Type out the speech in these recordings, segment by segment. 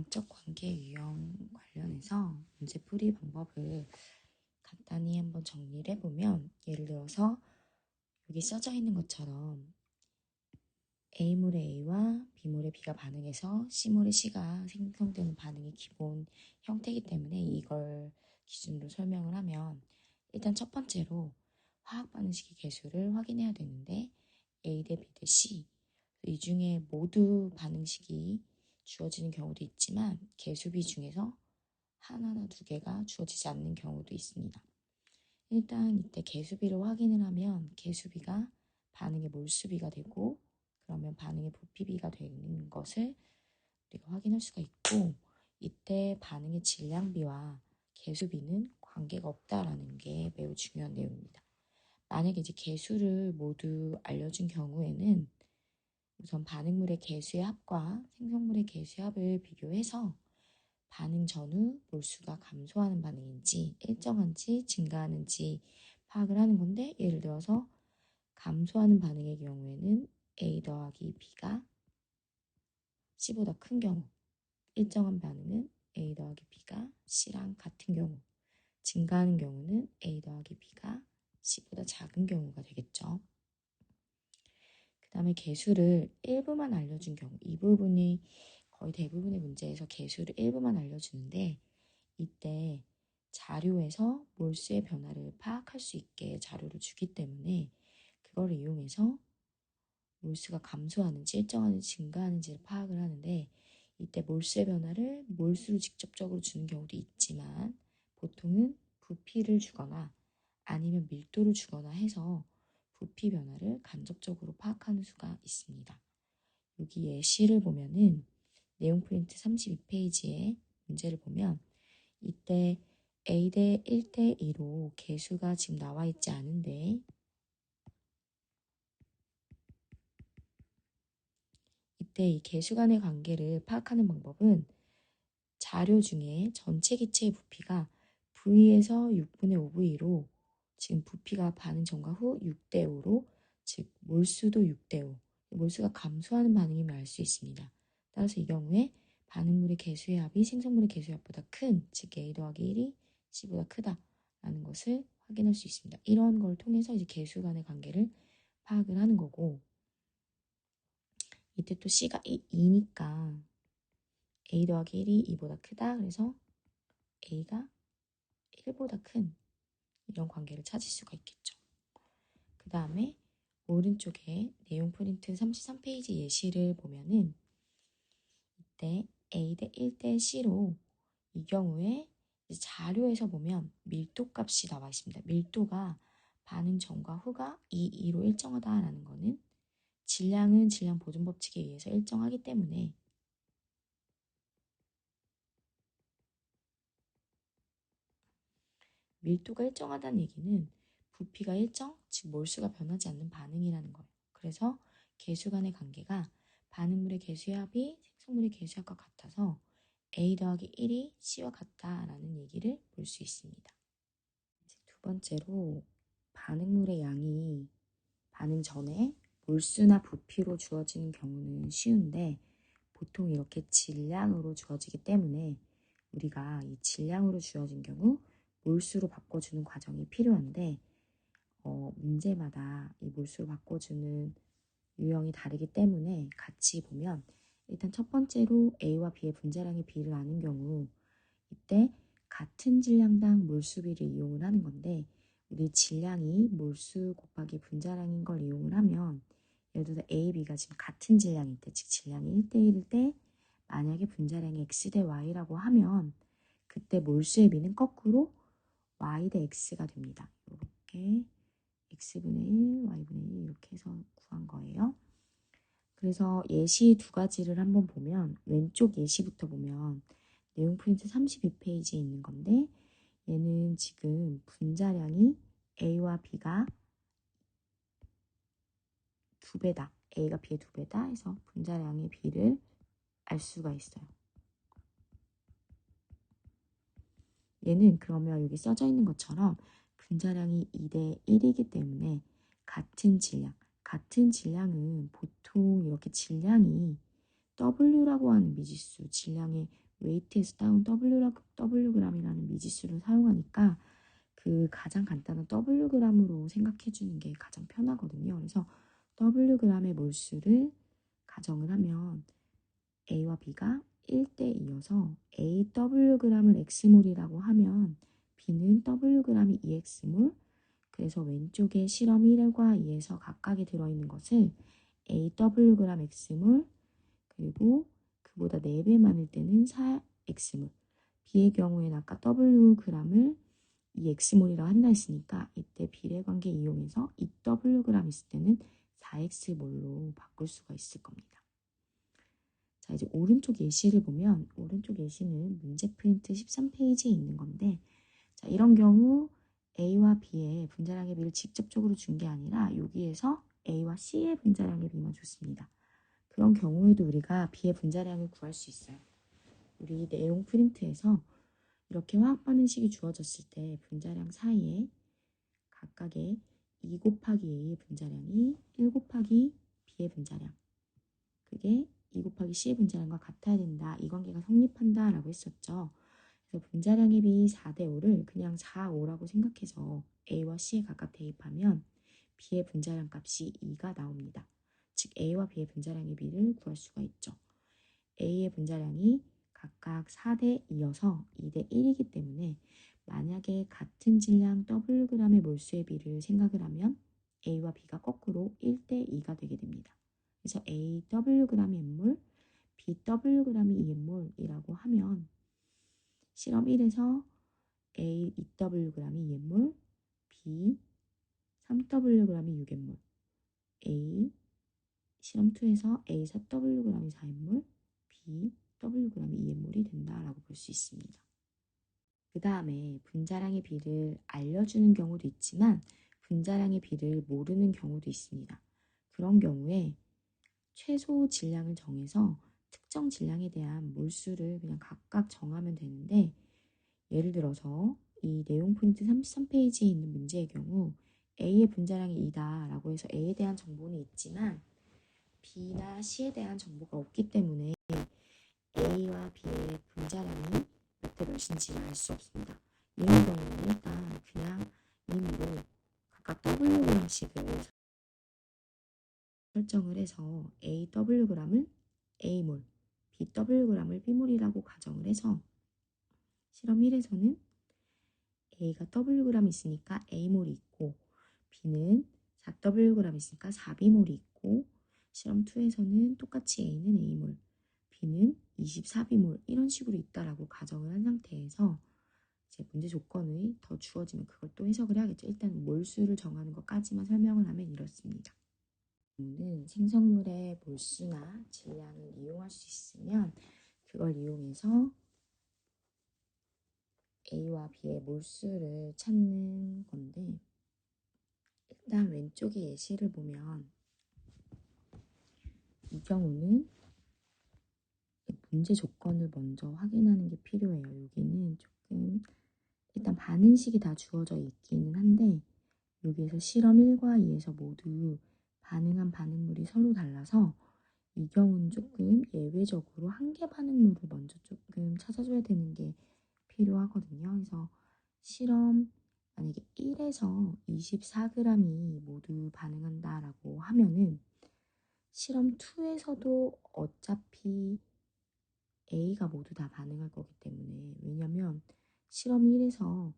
양적 관계 유형 관련해서 문제풀이 방법을 간단히 한번 정리를 해보면, 예를 들어서 여기 써져 있는 것처럼 A몰에 A와 B몰에 B가 반응해서 C몰에 C가 생성되는 반응이 기본 형태이기 때문에 이걸 기준으로 설명을 하면, 일단 첫 번째로 화학 반응식의 개수를 확인해야 되는데, A 대 B 대 C, 이 중에 모두 반응식이 주어지는 경우도 있지만 개수비 중에서 하나나 두 개가 주어지지 않는 경우도 있습니다. 일단 이때 개수비를 확인을 하면 개수비가 반응의 몰수비가 되고, 그러면 반응의 부피비가 되는 것을 우리가 확인할 수가 있고, 이때 반응의 질량비와 개수비는 관계가 없다라는 게 매우 중요한 내용입니다. 만약에 이제 개수를 모두 알려준 경우에는 우선 반응물의 개수의 합과 생성물의 개수의 합을 비교해서 반응 전후 몰수가 감소하는 반응인지 일정한지 증가하는지 파악을 하는 건데, 예를 들어서 감소하는 반응의 경우에는 A 더하기 B가 C보다 큰 경우, 일정한 반응은 A 더하기 B가 C랑 같은 경우, 증가하는 경우는 A 더하기 B가 C보다 작은 경우가 되겠죠. 그 다음에 개수를 일부만 알려준 경우, 이 부분이 거의 대부분의 문제에서 개수를 일부만 알려주는데, 이때 자료에서 몰수의 변화를 파악할 수 있게 자료를 주기 때문에 그걸 이용해서 몰수가 감소하는지 일정하는지 증가하는지를 파악을 하는데, 이때 몰수의 변화를 몰수로 직접적으로 주는 경우도 있지만 보통은 부피를 주거나 아니면 밀도를 주거나 해서 부피 변화를 간접적으로 파악하는 수가 있습니다. 여기 예시를 보면은 내용 프린트 32페이지에 문제를 보면, 이때 A 대 1대 2로 개수가 지금 나와 있지 않은데, 이때 이 개수 간의 관계를 파악하는 방법은 자료 중에 전체 기체의 부피가 V에서 6분의 5V로 지금 부피가 반응 전과 후 6대 5로, 즉 몰수도 6대 5, 몰수가 감소하는 반응임을 알 수 있습니다. 따라서 이 경우에 반응물의 개수의 합이 생성물의 개수의 합보다 큰, 즉 A 더하기 1이 C보다 크다라는 것을 확인할 수 있습니다. 이런 걸 통해서 이제 개수 간의 관계를 파악을 하는 거고, 이때 또 C가 2니까 A 더하기 1이 2보다 크다. 그래서 A가 1보다 큰, 이런 관계를 찾을 수가 있겠죠. 그 다음에 오른쪽에 내용 프린트 33페이지 예시를 보면은, 이때 A 대 1 대 C로 이 경우에 자료에서 보면 밀도 값이 나와 있습니다. 밀도가 반응 전과 후가 2, 2로 일정하다라는 거는 질량은 질량 보존 법칙에 의해서 일정하기 때문에 밀도가 일정하다는 얘기는 부피가 일정, 즉 몰수가 변하지 않는 반응이라는 거예요. 그래서 개수 간의 관계가 반응물의 개수의 합이 생성물의 개수의 합과 같아서 A 더하기 1이 C와 같다라는 얘기를 볼 수 있습니다. 두 번째로 반응물의 양이 반응 전에 몰수나 부피로 주어지는 경우는 쉬운데, 보통 이렇게 질량으로 주어지기 때문에 우리가 이 질량으로 주어진 경우 몰수로 바꿔주는 과정이 필요한데, 문제마다 이 몰수로 바꿔주는 유형이 다르기 때문에 같이 보면, 일단 첫 번째로 A와 B의 분자량의 비를 아는 경우, 이때 같은 질량당 몰수비를 이용을 하는 건데, 우리 질량이 몰수 곱하기 분자량인 걸 이용을 하면, 예를 들어서 A, B가 지금 같은 질량일 때, 즉 질량이 1대 1일 때 만약에 분자량이 X 대 Y라고 하면, 그때 몰수의 비는 거꾸로 Y 대 X가 됩니다. 이렇게 X분의 1, Y분의 1 이렇게 해서 구한 거예요. 그래서 예시 두 가지를 한번 보면, 왼쪽 예시부터 보면 내용 프린트 32페이지에 있는 건데, 얘는 지금 분자량이 A와 B가 2배다. A가 B의 2배다 해서 분자량의 B를 알 수가 있어요. 얘는 그러면 여기 써져 있는 것처럼 분자량이 2대 1이기 때문에 같은 질량은 보통 이렇게 질량이 W라고 하는 미지수, 질량의 웨이트에서 따온 Wg이라는 미지수를 사용하니까 그 가장 간단한 Wg으로 생각해 주는 게 가장 편하거든요. 그래서 Wg의 몰수를 가정을 하면 A와 B가 1대 2여서 AWg을 X몰이라고 하면 B는 Wg이 2X몰, 그래서 왼쪽에 실험 1과 2에서 각각에 들어있는 것을 AWg X몰, 그리고 그보다 4배 많을 때는 4X몰, B의 경우에는 아까 Wg을 2X몰이라고 한다 했으니까 이때 비례관계 이용해서 2Wg 있을 때는 4X몰로 바꿀 수가 있을 겁니다. 자, 이제 오른쪽 예시를 보면 오른쪽 예시는 문제 프린트 13페이지에 있는 건데, 자, 이런 경우 A와 B의 분자량의 비를 직접적으로 준 게 아니라 여기에서 A와 C의 분자량의 비만 줬습니다. 그런 경우에도 우리가 B의 분자량을 구할 수 있어요. 우리 내용 프린트에서 이렇게 화학 반응식이 주어졌을 때 분자량 사이에 각각의 2 곱하기 A의 분자량이 1 곱하기 B의 분자량, 그게 2 곱하기 C의 분자량과 같아야 된다. 이 관계가 성립한다 라고 했었죠. 그래서 분자량의 비 4대 5를 그냥 4, 5라고 생각해서 A와 C에 각각 대입하면 B의 분자량 값이 2가 나옵니다. 즉 A와 B의 분자량의 비를 구할 수가 있죠. A의 분자량이 각각 4대 2여서 2대 1이기 때문에 만약에 같은 질량 Wg의 몰수의 비를 생각을 하면 A와 B가 거꾸로 1대 2가 되게 됩니다. 그래서 AWg이 N몰, BWg이 2N몰이라고 하면 실험 1에서 A 2Wg이 2N몰, B 3Wg이 6N몰, A 실험 2에서 A 4Wg이 4N몰, B Wg이 2N몰이 된다라고 볼 수 있습니다. 그 다음에 분자량의 비를 알려주는 경우도 있지만 분자량의 비를 모르는 경우도 있습니다. 그런 경우에 최소 질량을 정해서 특정 질량에 대한 몰수를 그냥 각각 정하면 되는데, 예를 들어서 이 내용 프린트 33페이지에 있는 문제의 경우 A의 분자량이 2다 라고 해서 A에 대한 정보는 있지만 B나 C에 대한 정보가 없기 때문에 A와 B의 분자량이 몇 대 몇인지 알 수 없습니다. 이런 경우는 일단 그냥 임의로 각각 Wg씩을 설정을 해서 AWg을 A몰, BWg을 B몰이라고 가정을 해서 실험 1에서는 A가 Wg 있으니까 A몰이 있고 B는 4Wg 있으니까 4B몰이 있고, 실험 2에서는 똑같이 A는 A몰, B는 24B몰 이런 식으로 있다라고 가정을 한 상태에서 이제 문제 조건이 더 주어지면 그걸 또 해석을 해야겠죠. 일단 몰수를 정하는 것까지만 설명을 하면 이렇습니다. 는 생성물의 몰수나 질량을 이용할 수 있으면 그걸 이용해서 A와 B의 몰수를 찾는 건데, 일단 왼쪽의 예시를 보면 이 경우는 문제 조건을 먼저 확인하는 게 필요해요. 여기는 조금 일단 반응식이 다 주어져 있기는 한데 여기에서 실험 1과 2에서 모두 반응한 반응물이 서로 달라서 이 경우는 조금 예외적으로 한 개 반응물을 먼저 조금 찾아줘야 되는 게 필요하거든요. 그래서 실험 만약에 1에서 24g이 모두 반응한다라고 하면은 실험 2에서도 어차피 A가 모두 다 반응할 거기 때문에, 왜냐면 실험 1에서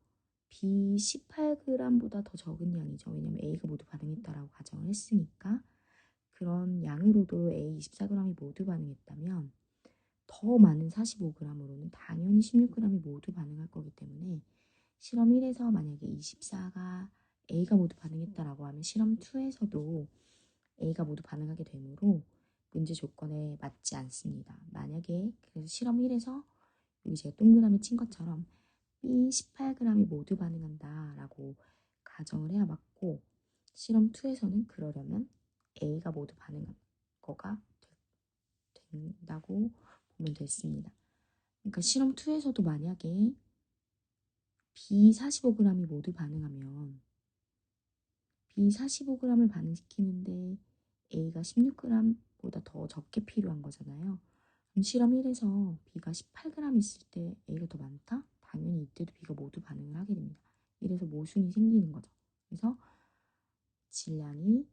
B 18g보다 더 적은 양이죠. 왜냐면 A가 모두 반응했다라고 가정을 했으니까. 그런 양으로도 A 24g이 모두 반응했다면 더 많은 45g으로는 당연히 16g이 모두 반응할 거기 때문에 실험 1에서 만약에 24가 A가 모두 반응했다라고 하면 실험 2에서도 A가 모두 반응하게 되므로 문제 조건에 맞지 않습니다. 만약에 그래서 실험 1에서 여기 제가 동그라미 친 것처럼 B 18g이 모두 반응한다 라고 가정을 해야 맞고, 실험 2에서는 그러려면 A가 모두 반응한 거가 된다고 보면 됐습니다. 그러니까 실험 2에서도 만약에 B 45g이 모두 반응하면 B 45g을 반응시키는데 A가 16g보다 더 적게 필요한 거잖아요. 실험 1에서 B가 18g 있을 때 A가 더 많다? 당연히 이때도 B가 모두 반응을 하게 됩니다. 이래서 모순이 생기는 거죠. 그래서 질량이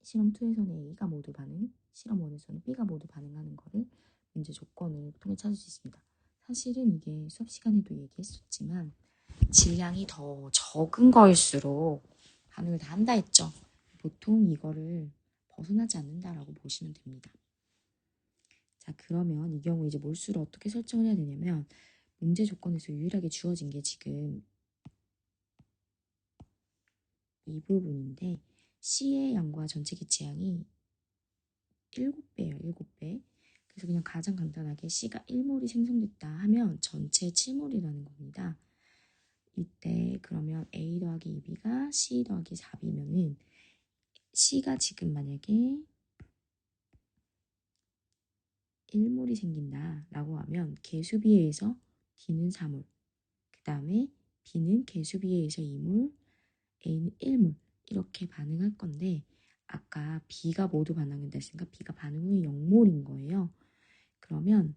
실험 2에서는 A가 모두 반응, 실험 1에서는 B가 모두 반응하는 거를 문제 조건을 통해 찾을 수 있습니다. 사실은 이게 수업 시간에도 얘기했었지만 질량이 더 적은 거일수록 반응을 다 한다 했죠. 보통 이거를 벗어나지 않는다라고 보시면 됩니다. 자, 그러면 이 경우 이제 몰수를 어떻게 설정을 해야 되냐면 문제 조건에서 유일하게 주어진 게 지금 이 부분인데 C의 양과 전체 기체양이 7배예요. 7배. 그래서 그냥 가장 간단하게 C가 1몰이 생성됐다 하면 전체 7몰이라는 겁니다. 이때 그러면 A 더하기 2B가 C 더하기 4B면은 C가 지금 만약에 1몰이 생긴다 라고 하면 개수비에 의해서 D는 4몰, 그 다음에 B는 개수비에 의해서 2몰, A는 1몰 이렇게 반응할 건데 아까 B가 모두 반응한다 했으니까 B가 반응 후에 0몰인 거예요. 그러면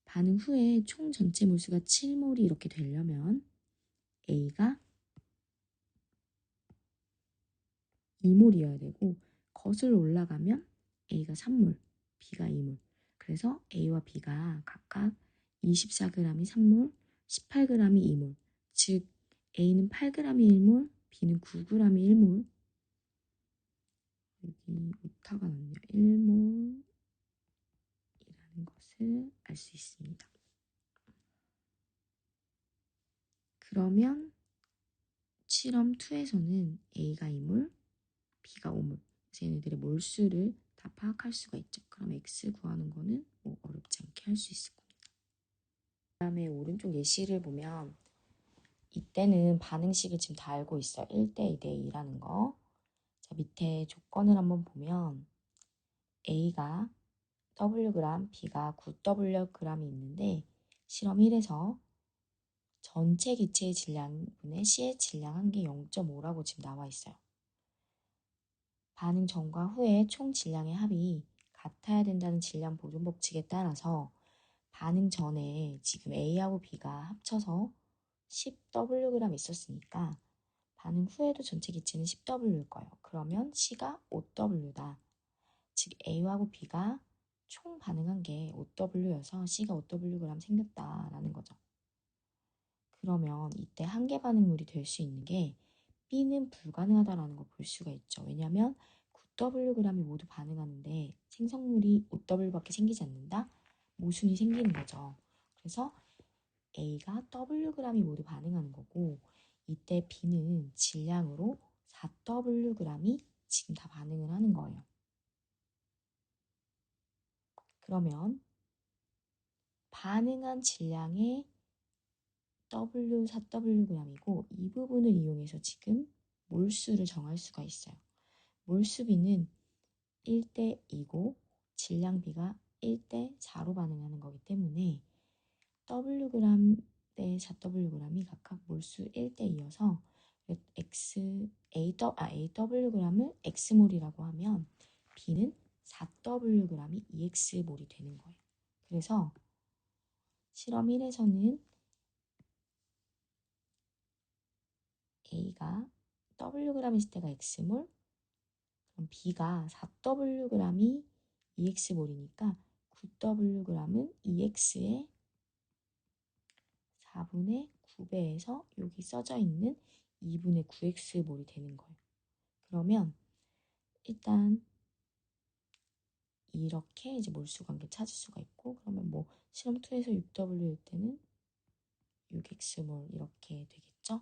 반응 후에 총 전체 몰수가 7몰이 이렇게 되려면 A가 2몰이어야 되고 거슬러 올라가면 A가 3몰, B가 2몰. 그래서 A와 B가 각각 24g이 3몰, 18g이 2몰. 즉 A는 8g이 1몰, B는 9g이 1몰. 여기 오타가 났네요. 1몰이라는 것을 알 수 있습니다. 그러면 실험 2에서는 A가 2몰, B가 5몰. 그래서 얘네들의 몰수를 다 파악할 수가 있죠. 그럼 X 구하는 거는 뭐 어렵지 않게 할 수 있을 겁니다. 그 다음에 오른쪽 예시를 보면 이때는 반응식을 지금 다 알고 있어요. 1대 2대 2라는 거. 자, 밑에 조건을 한번 보면 A가 Wg, B가 9Wg이 있는데 실험 1에서 전체 기체의 질량분의 C의 질량 한개 0.5라고 지금 나와 있어요. 반응 전과 후의 총 질량의 합이 같아야 된다는 질량 보존 법칙에 따라서 반응 전에 지금 A하고 B가 합쳐서 10Wg 있었으니까 반응 후에도 전체 기체는 10W일 거예요. 그러면 C가 5W다. 즉 A하고 B가 총 반응한 게 5W여서 C가 5Wg 생겼다라는 거죠. 그러면 이때 한계 반응물이 될 수 있는 게 B는 불가능하다라는 걸 볼 수가 있죠. 왜냐하면 9Wg이 모두 반응하는데 생성물이 5W밖에 생기지 않는다? 모순이 생기는 거죠. 그래서 A가 Wg이 모두 반응하는 거고 이때 B는 질량으로 4Wg이 지금 다 반응을 하는 거예요. 그러면 반응한 질량의 W 4Wg이고 이 부분을 이용해서 지금 몰수를 정할 수가 있어요. 몰수비는 1대 2고 질량비가 1대 4로 반응하는 거기 때문에 Wg 대 4Wg이 각각 몰수 1대 2여서 AWg을 X몰이라고 하면 B는 4Wg이 EX몰이 되는 거예요. 그래서 실험 1에서는 A가 Wg 있을 때가 X몰, 그럼 B가 4Wg이 EX몰이니까 9Wg은 EX의 4분의 9배에서 여기 써져 있는 2분의 9X몰이 되는 거예요. 그러면 일단 이렇게 이제 몰수 관계 찾을 수가 있고 그러면 뭐 실험 2에서 6W일 때는 6X몰 이렇게 되겠죠.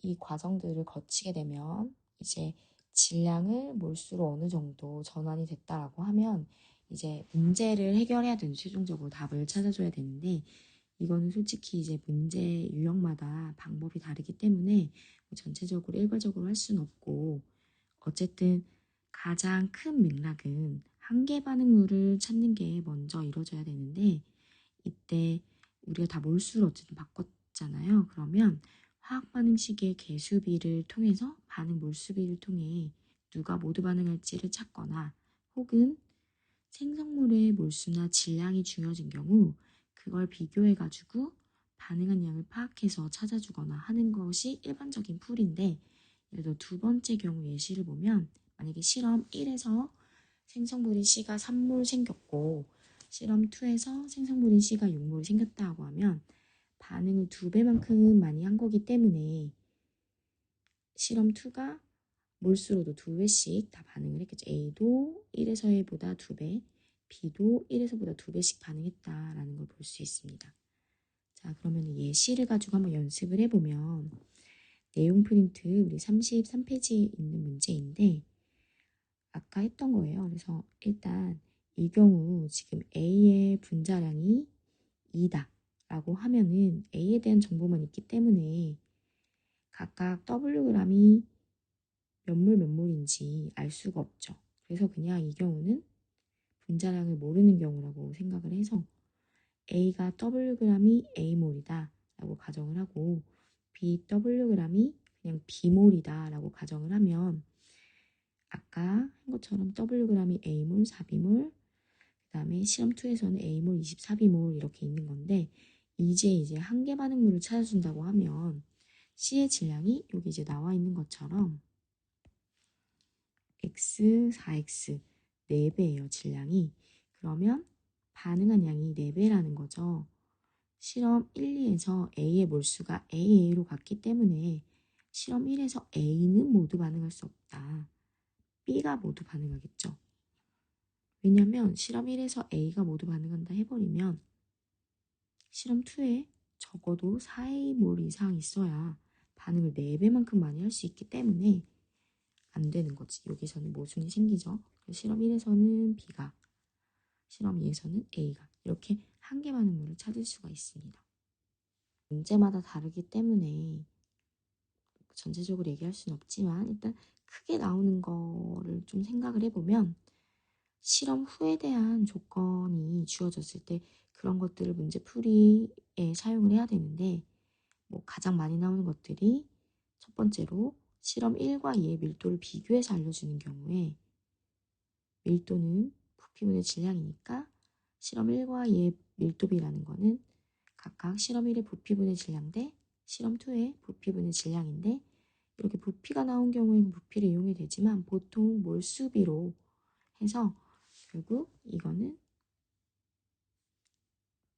이 과정들을 거치게 되면 이제 질량을 몰수로 어느 정도 전환이 됐다라고 하면 이제 문제를 해결해야 되는 최종적으로 답을 찾아줘야 되는데 이거는 솔직히 이제 문제 유형마다 방법이 다르기 때문에 뭐 전체적으로 일괄적으로 할 수는 없고 어쨌든 가장 큰 맥락은 한계 반응물을 찾는 게 먼저 이루어져야 되는데 이때 우리가 다 몰수를 어쨌든 바꿨잖아요. 그러면 화학 반응식의 개수비를 통해서 반응 몰수비를 통해 누가 모두 반응할지를 찾거나 혹은 생성물의 몰수나 질량이 중요해진 경우 그걸 비교해가지고 반응한 양을 파악해서 찾아주거나 하는 것이 일반적인 풀인데, 예를 들어 두 번째 경우 예시를 보면 만약에 실험 1에서 생성물인 C가 3몰 생겼고 실험 2에서 생성물인 C가 6몰 생겼다고 하면 반응을 2배만큼 많이 한 거기 때문에 실험 2가 몰수로도 2배씩 다 반응을 했겠죠. A도 1에서의 보다 2배, B도 1에서보다 2배씩 반응했다라는 걸 볼 수 있습니다. 자, 그러면 예시를 가지고 한번 연습을 해보면 내용 프린트 우리 33페이지에 있는 문제인데 아까 했던 거예요. 그래서 일단 이 경우 지금 A의 분자량이 2다 라고 하면은 A에 대한 정보만 있기 때문에 각각 Wg이 몇 몰 몇 몰인지 알 수가 없죠. 그래서 그냥 이 경우는 분자량을 모르는 경우라고 생각을 해서 A가 Wg이 A몰이다 라고 가정을 하고 BWg이 그냥 B몰이다 라고 가정을 하면 아까 한 것처럼 Wg이 A몰 4비몰, 그 다음에 실험 2에서는 A몰 24비몰 이렇게 있는 건데 이제 한계 반응물을 찾아준다고 하면 C의 질량이 여기 이제 나와 있는 것처럼 X, 4X 4배예요, 질량이. 그러면 반응한 양이 4배라는 거죠. 실험 1, 2에서 A의 몰수가 AA로 갔기 때문에 실험 1에서 A는 모두 반응할 수 없다. B가 모두 반응하겠죠. 왜냐면 실험 1에서 A가 모두 반응한다 해버리면 실험 2에 적어도 4A몰 이상 있어야 반응을 4배만큼 많이 할 수 있기 때문에 안 되는 거지. 여기서는 모순이 생기죠. 실험 1에서는 B가, 실험 2에서는 A가 이렇게 한계 반응물을 찾을 수가 있습니다. 문제마다 다르기 때문에 전체적으로 얘기할 수는 없지만 일단 크게 나오는 거를 좀 생각을 해보면 실험 후에 대한 조건이 주어졌을 때 그런 것들을 문제풀이에 사용을 해야 되는데 뭐 가장 많이 나오는 것들이 첫 번째로 실험 1과 2의 밀도를 비교해서 알려주는 경우에 밀도는 부피분의 질량이니까 실험 1과 2의 밀도비라는 거는 각각 실험 1의 부피분의 질량 대 실험 2의 부피분의 질량인데 이렇게 부피가 나온 경우에는 부피를 이용이 되지만 보통 몰수비로 해서 결국 이거는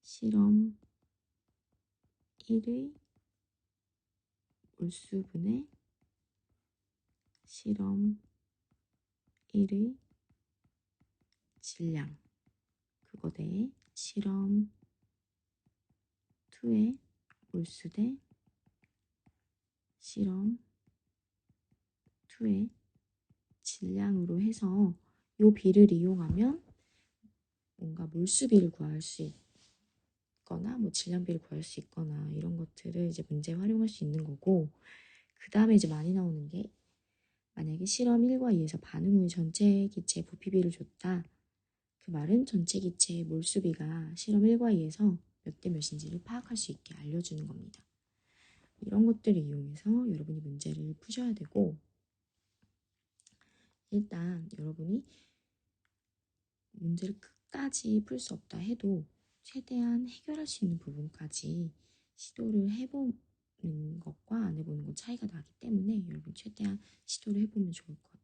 실험 1의 몰수분의 실험 1의 질량 그거 대 실험 2의 몰수 대 실험 2의 질량으로 해서 이 비를 이용하면 뭔가 몰수비를 구할 수 있거나 뭐 질량비를 구할 수 있거나 이런 것들을 이제 문제에 활용할 수 있는 거고, 그 다음에 이제 많이 나오는 게 만약에 실험 1과 2에서 반응 후에 전체 기체 부피비를 줬다. 그 말은 전체 기체의 몰수비가 실험 1과 2에서 몇 대 몇인지를 파악할 수 있게 알려주는 겁니다. 이런 것들을 이용해서 여러분이 문제를 푸셔야 되고, 일단 여러분이 문제를 끝까지 풀 수 없다 해도 최대한 해결할 수 있는 부분까지 시도를 해보는 것과 안 해보는 것 차이가 나기 때문에 여러분 최대한 시도를 해보면 좋을 거예요.